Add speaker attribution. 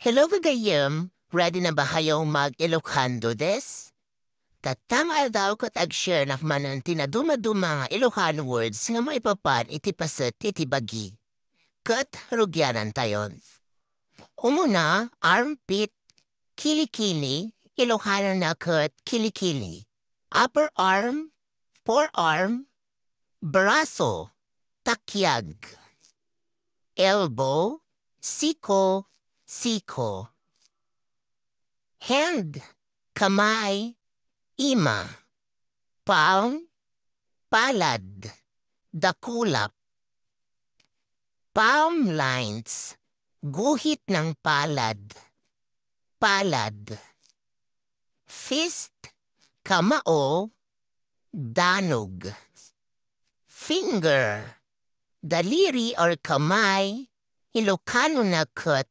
Speaker 1: Hello kagayem, ready na ba kayong mag-Ilocando des? Tatama daw ko tag-share na manan tinaduma-duma nga Ilocano words nga maipapan iti paset iti bagi. Kat rugyanan tayon. Umuna, armpit, kilikili, Ilocano na kat kilikili. Upper arm, forearm, braso, takyag. Elbow, siko, siko. Hand, kamay, ima. Palm, palad, dakulap. Palm lines, guhit ng palad, palad. Fist, kamao, danog. Finger, daliri or kamay, Ilocano na kat